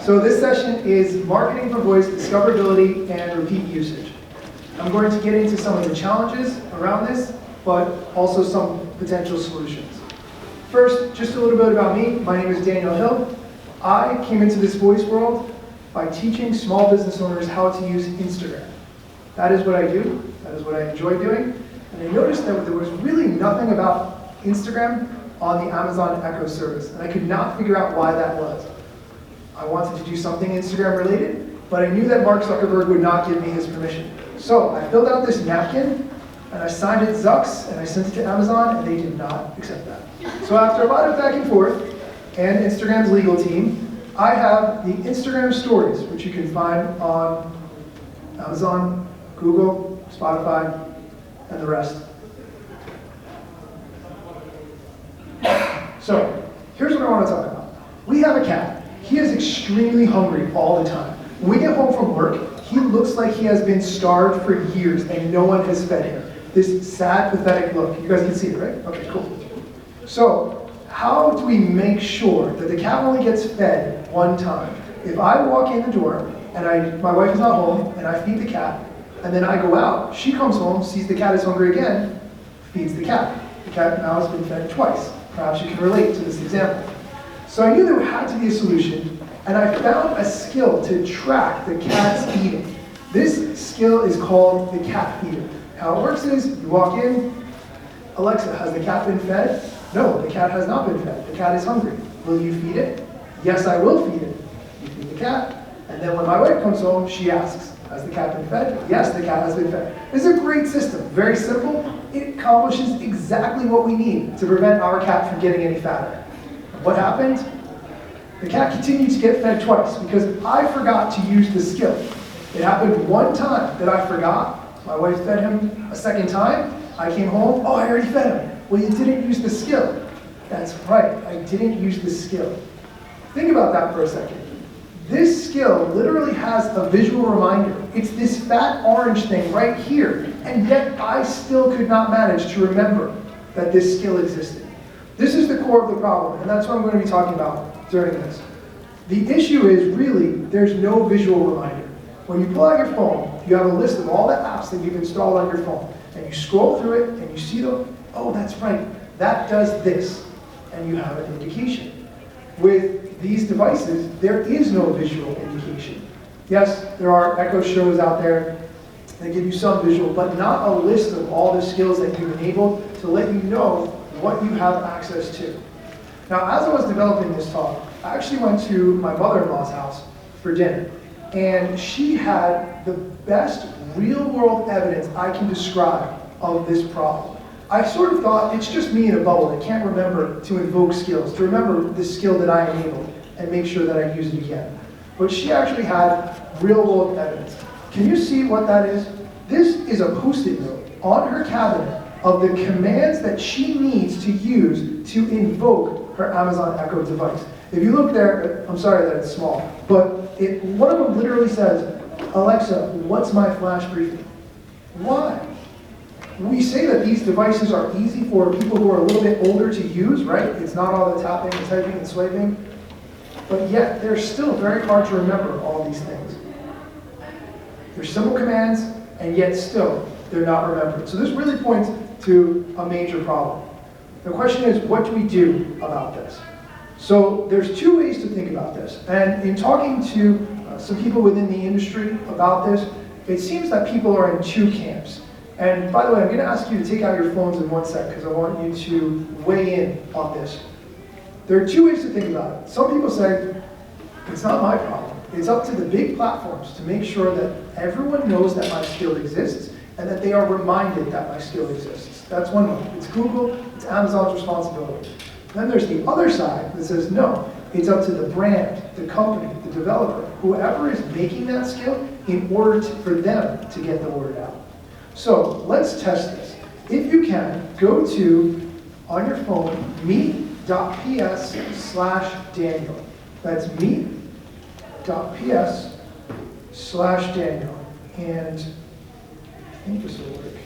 So this session is marketing for voice, discoverability, and repeat usage. I'm going to get into some of the challenges around this, but also some potential solutions. First, just a little bit about me. My name is Daniel Hill. I came into this voice world by teaching small business owners how to use Instagram. That is what I do. That is what I enjoy doing. And I noticed that there was really nothing about Instagram on the Amazon Echo service, and I could not figure out why that was. I wanted to do something Instagram related, but I knew that Mark Zuckerberg would not give me his permission. So I filled out this napkin, and I signed it Zucks, and I sent it to Amazon, and they did not accept that. So after a lot of back and forth, and Instagram's legal team, I have the Instagram stories, which you can find on Amazon, Google, Spotify, and the rest. So, here's what I want to talk about. We have a cat. He is extremely hungry all the time. When we get home from work, he looks like he has been starved for years and no one has fed him. This sad, pathetic look. You guys can see it, right? Okay, cool. So, how do we make sure that the cat only gets fed one time? If I walk in the door and my wife is not home and I feed the cat, and then I go out, she comes home, sees the cat is hungry again, feeds the cat. The cat now has been fed twice. Perhaps you can relate to this example. So I knew there had to be a solution, and I found a skill to track the cat's eating. This skill is called the cat feeder. How it works is, you walk in, Alexa, has the cat been fed? No, the cat has not been fed. The cat is hungry. Will you feed it? Yes, I will feed it. You feed the cat, and then when my wife comes home, she asks, has the cat been fed? Yes, the cat has been fed. It's a great system, very simple. It accomplishes exactly what we need to prevent our cat from getting any fatter. What happened? The cat continued to get fed twice because I forgot to use the skill. It happened one time that I forgot. My wife fed him a second time. I came home, oh, I already fed him. Well, you didn't use the skill. That's right, I didn't use the skill. Think about that for a second. This skill literally has a visual reminder. It's this fat orange thing right here, and yet I still could not manage to remember that this skill existed. This is the core of the problem, and that's what I'm going to be talking about during this. The issue is really, there's no visual reminder. When you pull out your phone, you have a list of all the apps that you've installed on your phone, and you scroll through it, and you see them, oh, that's right, that does this, and you have an indication. With these devices, there is no visual indication. Yes, there are Echo shows out there that give you some visual, but not a list of all the skills that you've enabled to let you know what you have access to. Now, as I was developing this talk, I actually went to my mother-in-law's house for dinner, and she had the best real-world evidence I can describe of this problem. I sort of thought, it's just me in a bubble that can't remember to invoke skills, to remember the skill that I enabled and make sure that I use it again. But she actually had real-world evidence. Can you see what that is? This is a Post-it note on her cabinet of the commands that she needs to use to invoke her Amazon Echo device. If you look there, I'm sorry that it's small, but one of them literally says, Alexa, what's my flash briefing? Why? We say that these devices are easy for people who are a little bit older to use, right? It's not all the tapping and typing and swiping. But yet, they're still very hard to remember all these things. They're simple commands, and yet still, they're not remembered. So this really points to a major problem. The question is, what do we do about this? So there's two ways to think about this. And in talking to some people within the industry about this, it seems that people are in two camps. And by the way, I'm going to ask you to take out your phones in 1 sec because I want you to weigh in on this. There are two ways to think about it. Some people say, it's not my problem. It's up to the big platforms to make sure that everyone knows that my skill exists and that they are reminded that my skill exists. That's one way. It's Google, it's Amazon's responsibility. Then there's the other side that says, no, it's up to the brand, the company, the developer, whoever is making that skill in order for them to get the word out. So let's test this. If you can, go to, on your phone, meet.ps/Daniel. That's meet.ps/Daniel. And I think this will work.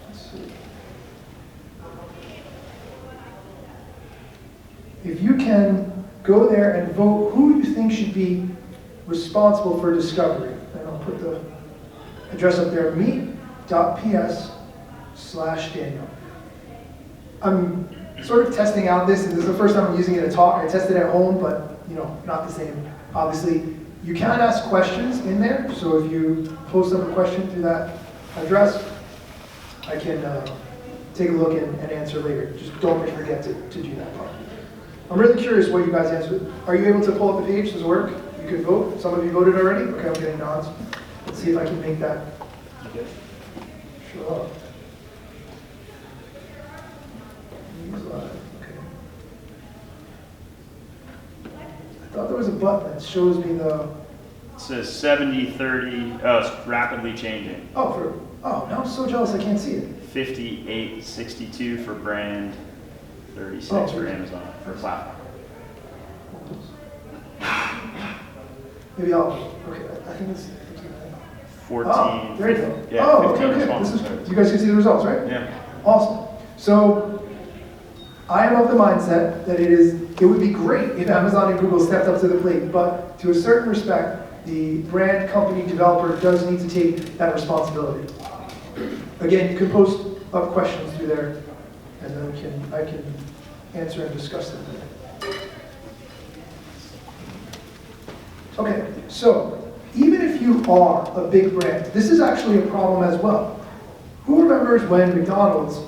Let's see. If you can go there and vote who you think should be responsible for discovery. And I'll put the address up there, meet.ps/Daniel. I'm sort of testing out this, and this is the first time I'm using it at talk. I tested it at home, but not the same. Obviously, you can ask questions in there, so if you post up a question through that address, I can take a look and answer later. Just don't forget to do that part. I'm really curious what you guys answered. Are you able to pull up the page? Does it work? You can vote. Some of you voted already? Okay, I'm getting nods. Let's see if I can make that show up. Okay. I thought there was a button that shows me the... It says 70-30, oh, it's rapidly changing. Oh, now I'm so jealous I can't see it. 58-62 for brand, 36 for Amazon, for platform. Maybe okay, I think it's 14. Oh, there you go. Yeah, oh, 15 okay. responses. You guys can see the results, right? Yeah. Awesome. So, I am of the mindset that it would be great if Amazon and Google stepped up to the plate, but to a certain respect, the brand, company, developer does need to take that responsibility. Again, you can post up questions through there, and then I can answer and discuss them. Okay, so even if you are a big brand, this is actually a problem as well. Who remembers when McDonald's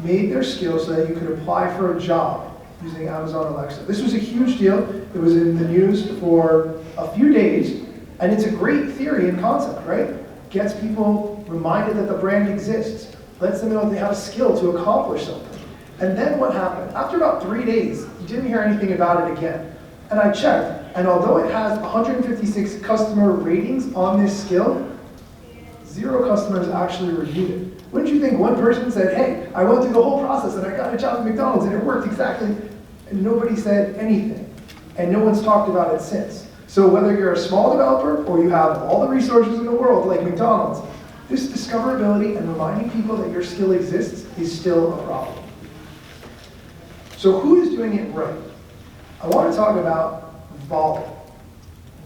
made their skill so that you could apply for a job using Amazon Alexa? This was a huge deal. It was in the news for a few days, and it's a great theory and concept, right? Gets people reminded that the brand exists, lets them know they have a skill to accomplish something. And then what happened? After about 3 days, you didn't hear anything about it again. And I checked, and although it has 156 customer ratings on this skill, 0 customers actually reviewed it. Wouldn't you think one person said, hey, I went through the whole process and I got a job at McDonald's and it worked exactly, and nobody said anything. And no one's talked about it since. So whether you're a small developer or you have all the resources in the world like McDonald's, this discoverability and reminding people that your skill exists is still a problem. So who is doing it right? I want to talk about Volley.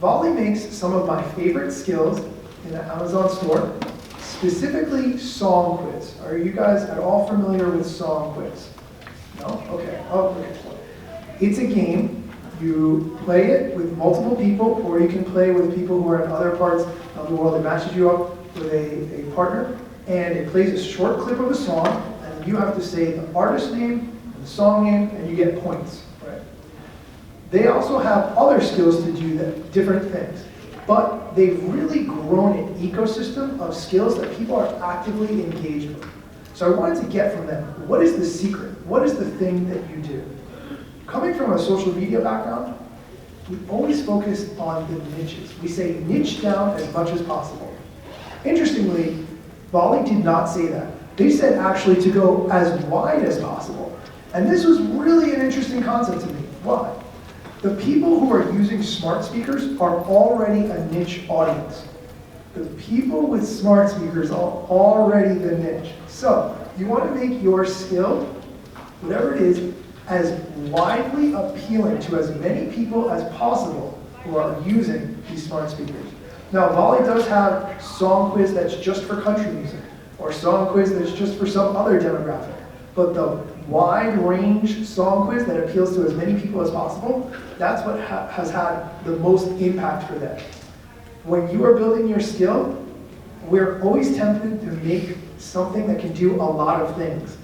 Volley makes some of my favorite skills in the Amazon store, specifically Song Quiz. Are you guys at all familiar with Song Quiz? No? Okay. Oh, okay. It's a game. You play it with multiple people, or you can play with people who are in other parts of the world. It matches you up with a partner, and it plays a short clip of a song, and you have to say the artist name, and the song name, and you get points. Right? They also have other skills to do that, different things. But they've really grown an ecosystem of skills that people are actively engaged with. So I wanted to get from them, what is the secret? What is the thing that you do? Coming from a social media background, we always focus on the niches. We say niche down as much as possible. Interestingly, Volley did not say that. They said actually to go as wide as possible. And this was really an interesting concept to me. Why? The people who are using smart speakers are already a niche audience. The people with smart speakers are already the niche. So, you want to make your skill, whatever it is, as widely appealing to as many people as possible who are using these smart speakers. Now, Volley does have Song Quiz that's just for country music, or Song Quiz that's just for some other demographic. But the wide range Song Quiz that appeals to as many people as possible, that's what has had the most impact for them. When you are building your skill, we're always tempted to make something that can do a lot of things.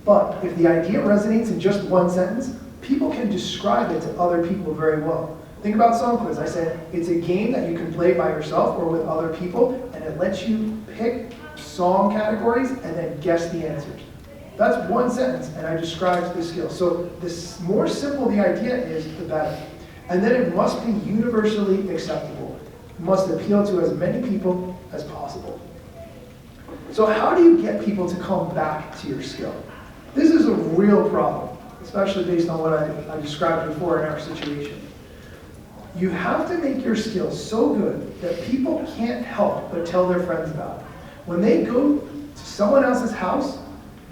But if the idea resonates in just one sentence, people can describe it to other people very well. Think about Song Quiz. I said it's a game that you can play by yourself or with other people, and it lets you pick song categories and then guess the answers. That's one sentence, and I described the skill. So the more simple the idea is, the better. And then it must be universally acceptable. It must appeal to as many people as possible. So how do you get people to come back to your skill? This is a real problem, especially based on what I described before in our situation. You have to make your skill so good that people can't help but tell their friends about it. When they go to someone else's house,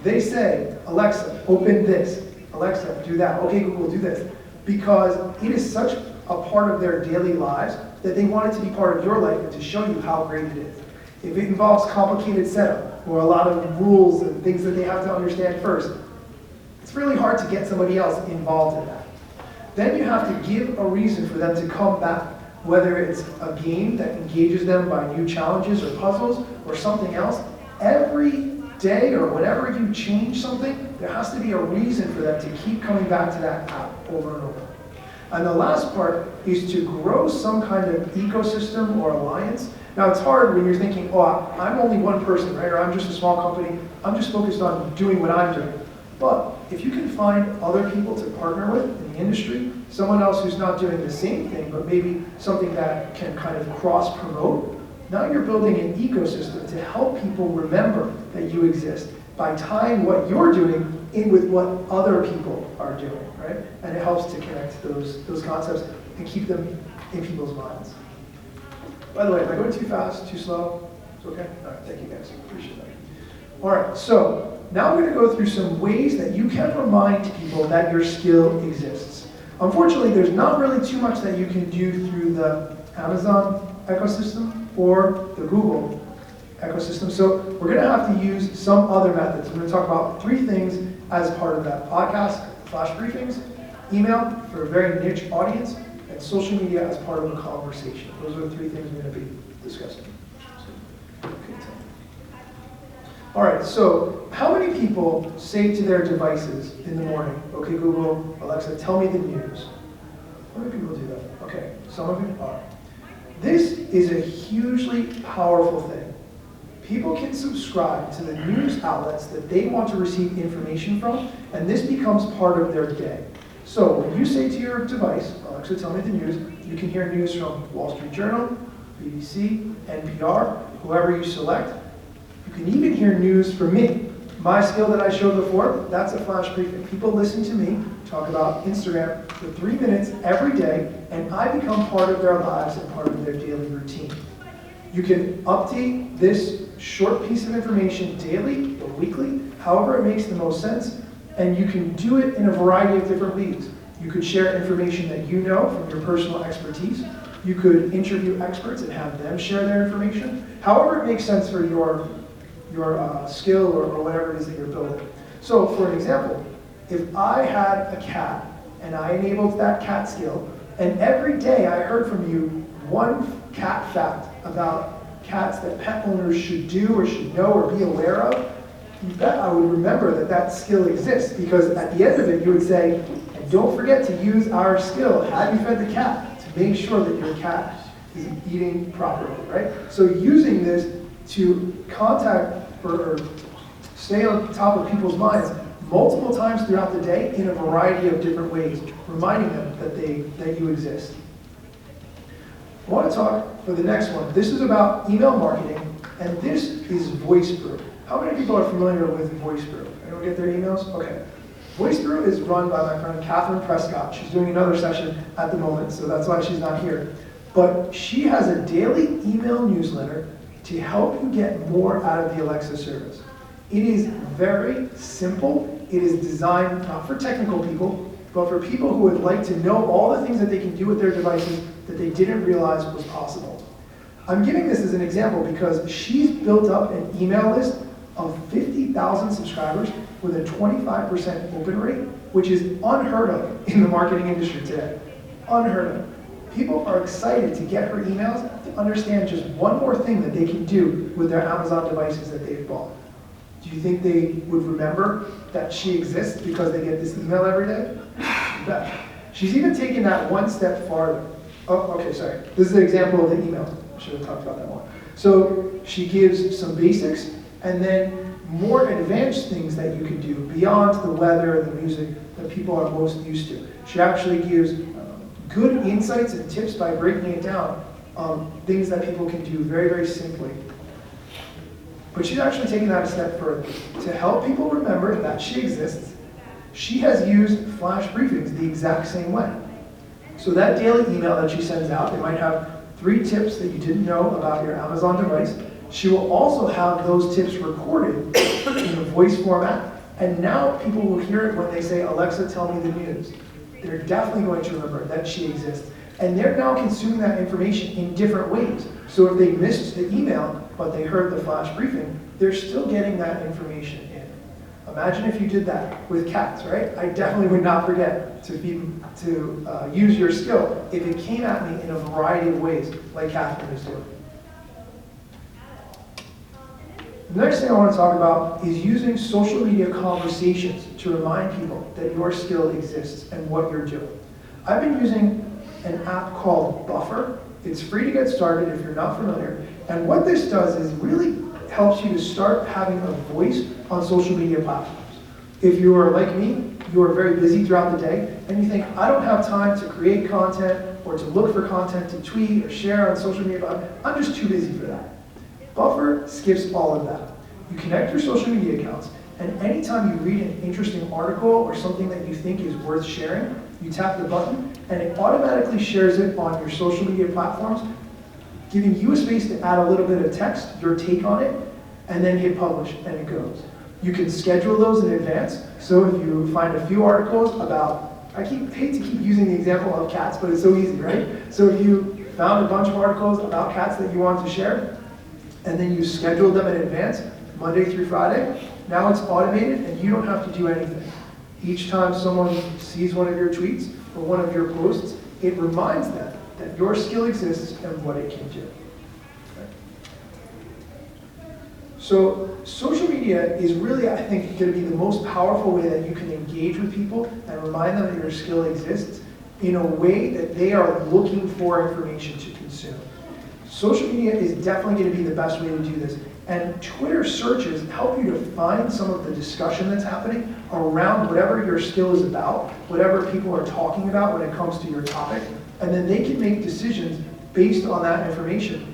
they say, Alexa, open this. Alexa, do that. Okay, Google, do this. because it is such a part of their daily lives that they want it to be part of your life and to show you how great it is. If it involves complicated setup or a lot of rules and things that they have to understand first, it's really hard to get somebody else involved in that. Then you have to give a reason for them to come back, whether it's a game that engages them by new challenges or puzzles or something else. Every day or whenever you change something, there has to be a reason for them to keep coming back to that app over and over. And the last part is to grow some kind of ecosystem or alliance. Now it's hard when you're thinking, oh, I'm only one person, right? Or I'm just a small company. I'm just focused on doing what I'm doing. But if you can find other people to partner with in the industry, someone else who's not doing the same thing, but maybe something that can kind of cross-promote, now you're building an ecosystem to help people remember that you exist by tying what you're doing in with what other people are doing, right? And it helps to connect those concepts and keep them in people's minds. By the way, am I going too fast, too slow? It's okay? All right, thank you guys, appreciate that. All right, so now I'm going to go through some ways that you can remind people that your skill exists. Unfortunately, there's not really too much that you can do through the Amazon ecosystem or the Google ecosystem, so we're going to have to use some other methods. I'm going to talk about 3 things as part of that podcast: flash briefings, email for a very niche audience, and social media as part of a conversation. Those are the 3 things we're going to be discussing. All right, so how many people say to their devices in the morning, okay, Google, Alexa, tell me the news? How many people do that? Okay, some of you are. This is a hugely powerful thing. People can subscribe to the news outlets that they want to receive information from, and this becomes part of their day. So when you say to your device, Alexa, tell me the news, you can hear news from Wall Street Journal, BBC, NPR, whoever you select. You can even hear news from me. My skill that I showed before, that's a flash briefing. People listen to me talk about Instagram for 3 minutes every day, and I become part of their lives and part of their daily routine. You can update this short piece of information daily or weekly, however it makes the most sense, and you can do it in a variety of different ways. You could share information that you know from your personal expertise. You could interview experts and have them share their information, however it makes sense for your skill or whatever it is that you're building. So for an example, if I had a cat and I enabled that cat skill, and every day I heard from you one cat fact about cats that pet owners should do or should know or be aware of, you bet I would remember that that skill exists, because at the end of it you would say, and don't forget to use our skill, have you fed the cat, to make sure that your cat is eating properly, right? So using this to contact or stay on top of people's minds multiple times throughout the day in a variety of different ways, reminding them that you exist. I want to talk for the next one. This is about email marketing, and this is Voice Brew. How many people are familiar with Voice Brew? Anyone get their emails? Okay. Voice Brew is run by my friend Catherine Prescott. She's doing another session at the moment, so that's why she's not here. But she has a daily email newsletter to help you get more out of the Alexa service. It is very simple. It is designed not for technical people, but for people who would like to know all the things that they can do with their devices that they didn't realize was possible. I'm giving this as an example because she's built up an email list of 50,000 subscribers with a 25% open rate, which is unheard of in the marketing industry today. Unheard of. People are excited to get her emails to understand just one more thing that they can do with their Amazon devices that they've bought. Do you think they would remember that she exists because they get this email every day? You bet. She's even taken that one step farther. Oh, okay, sorry. This is an example of the email. I should have talked about that more. So she gives some basics and then more advanced things that you can do beyond the weather and the music that people are most used to. She actually gives good insights and tips by breaking it down, things that people can do very, very simply. But she's actually taken that a step further. To help people remember that she exists, she has used flash briefings the exact same way. So that daily email that she sends out, they might have 3 tips that you didn't know about your Amazon device. She will also have those tips recorded in a voice format, and now people will hear it when they say, Alexa, tell me the news. they're definitely going to remember that she exists. And they're now consuming that information in different ways. So if they missed the email, but they heard the flash briefing, they're still getting that information in. Imagine if you did that with cats, right? I definitely would not forget to use your skill if it came at me in a variety of ways, like Catherine is doing. The next thing I want to talk about is using social media conversations to remind people that your skill exists and what you're doing. I've been using an app called Buffer. It's free to get started if you're not familiar. And what this does is really helps you to start having a voice on social media platforms. If you are like me, you are very busy throughout the day, and you think, I don't have time to create content or to look for content to tweet or share on social media. I'm just too busy for that. Buffer skips all of that. You connect your social media accounts, and anytime you read an interesting article or something that you think is worth sharing, you tap the button, and it automatically shares it on your social media platforms, giving you a space to add a little bit of text, your take on it, and then hit publish, and it goes. You can schedule those in advance, so if you find a few articles about, hate to keep using the example of cats, but it's so easy, right? So if you found a bunch of articles about cats that you want to share, and then you schedule them in advance, Monday through Friday, now it's automated and you don't have to do anything. Each time someone sees one of your tweets or one of your posts, it reminds them that your skill exists and what it can do. So social media is really, I think, going to be the most powerful way that you can engage with people and remind them that your skill exists in a way that they are looking for information to consume. Social media is definitely going to be the best way to do this. And Twitter searches help you to find some of the discussion that's happening around whatever your skill is about, whatever people are talking about when it comes to your topic, and then they can make decisions based on that information.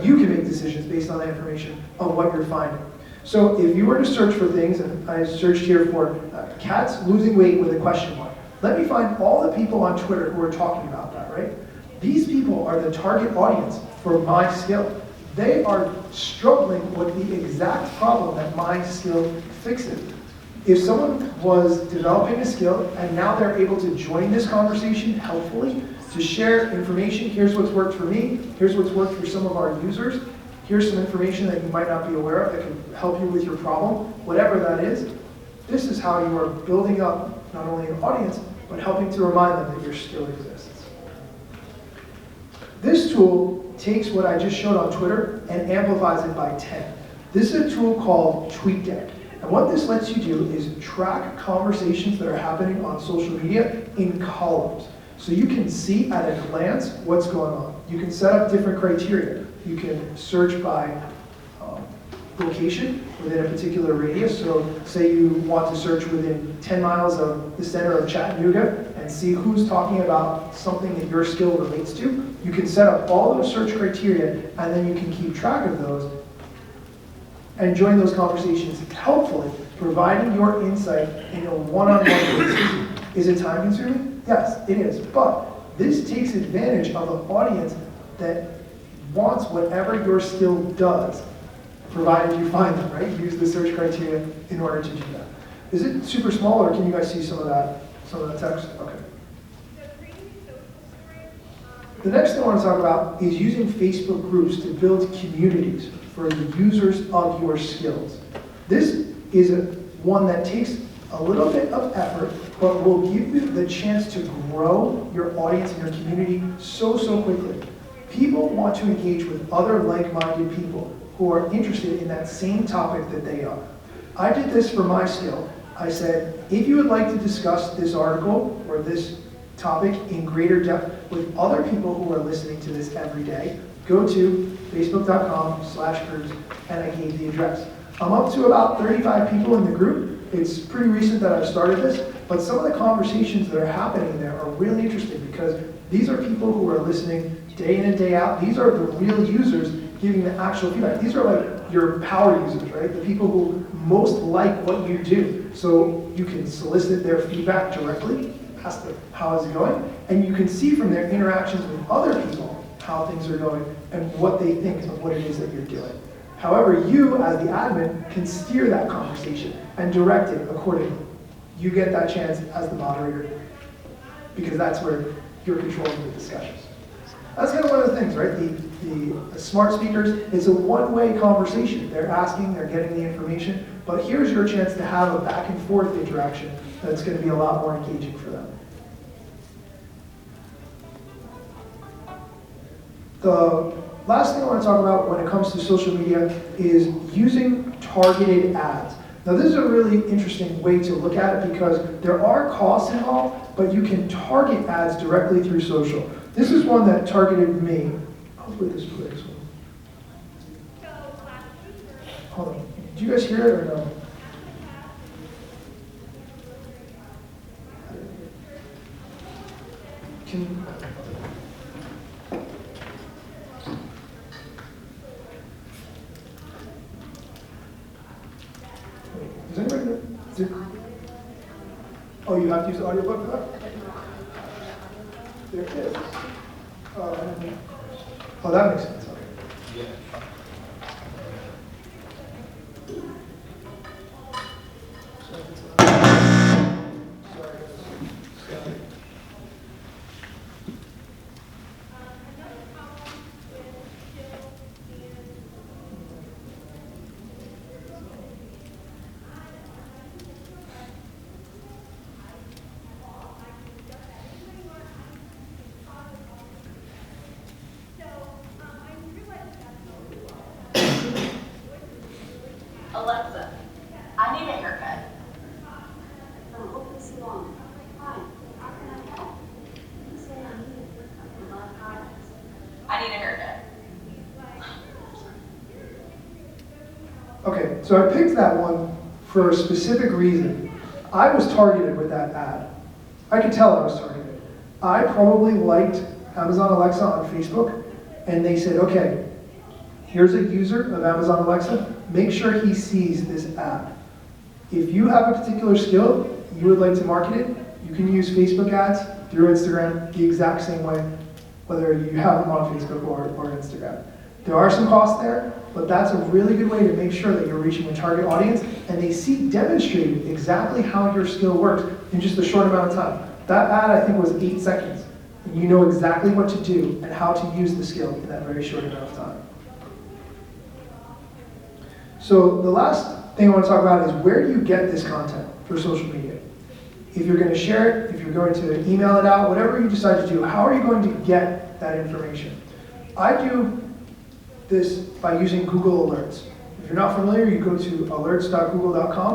You can make decisions based on that information of what you're finding. So if you were to search for things, and I searched here for cats losing weight with a question mark, let me find all the people on Twitter who are talking about that, right? These people are the target audience for my skill. They are struggling with the exact problem that my skill fixes. If someone was developing a skill and now they're able to join this conversation helpfully, to share information, here's what's worked for me, here's what's worked for some of our users, here's some information that you might not be aware of that can help you with your problem, whatever that is, this is how you are building up not only an audience, but helping to remind them that your skill exists. This tool takes what I just showed on Twitter and amplifies it by 10. This is a tool called TweetDeck. And what this lets you do is track conversations that are happening on social media in columns. So you can see at a glance what's going on. You can set up different criteria. You can search by location within a particular radius. So say you want to search within 10 miles of the center of Chattanooga and see who's talking about something that your skill relates to. You can set up all those search criteria, and then you can keep track of those and join those conversations helpfully, providing your insight in a one-on-one basis. Is it time consuming? Yes, it is. But this takes advantage of an audience that wants whatever your skill does, provided you find them, right? Use the search criteria in order to do that. Is it super small, or can you guys see some of that text? Okay. The next thing I want to talk about is using Facebook groups to build communities for the users of your skills. This is one that takes a little bit of effort, but will give you the chance to grow your audience and your community so quickly. People want to engage with other like-minded people who are interested in that same topic that they are. I did this for my skill. I said, if you would like to discuss this article or this topic in greater depth with other people who are listening to this every day, go to facebook.com/groups, and I gave the address. I'm up to about 35 people in the group. It's pretty recent that I've started this, but some of the conversations that are happening there are really interesting because these are people who are listening day in and day out. These are the real users giving the actual feedback. These are like your power users, right? The people who most like what you do. So you can solicit their feedback directly, ask them how is it going, and you can see from their interactions with other people how things are going and what they think of what it is that you're doing. However, you as the admin can steer that conversation and direct it accordingly. you get that chance as the moderator, because that's where you're controlling the discussions. That's kind of one of the things, right? The smart speakers, it's a one-way conversation. They're asking, they're getting the information, but here's your chance to have a back and forth interaction that's going to be a lot more engaging for them. The last thing I want to talk about when it comes to social media is using targeted ads. Now this is a really interesting way to look at it because there are costs involved, but you can target ads directly through social. This is one that targeted me. Hopefully this plays. Hold on. Do you guys hear it or no? Is anybody there? Oh, you have to use the audiobook for that? There it is. Oh, that makes sense. Okay. Yeah. Alexa, I need a haircut. Oh, open salon. Hi, how can I help? You say I need a haircut. I need a haircut. Okay, so I picked that one for a specific reason. I was targeted with that ad. I could tell I was targeted. I probably liked Amazon Alexa on Facebook, and they said, okay, here's a user of Amazon Alexa, make sure he sees this ad. If you have a particular skill you would like to market it, you can use Facebook ads through Instagram the exact same way, whether you have them on Facebook or Instagram. There are some costs there, but that's a really good way to make sure that you're reaching a target audience and they see demonstrated exactly how your skill works in just a short amount of time. That ad, I think, was 8 seconds. And you know exactly what to do and how to use the skill in that very short amount of time. So the last thing I want to talk about is where do you get this content for social media? If you're going to share it, if you're going to email it out, whatever you decide to do, how are you going to get that information? I do this by using Google Alerts. If you're not familiar, you go to alerts.google.com.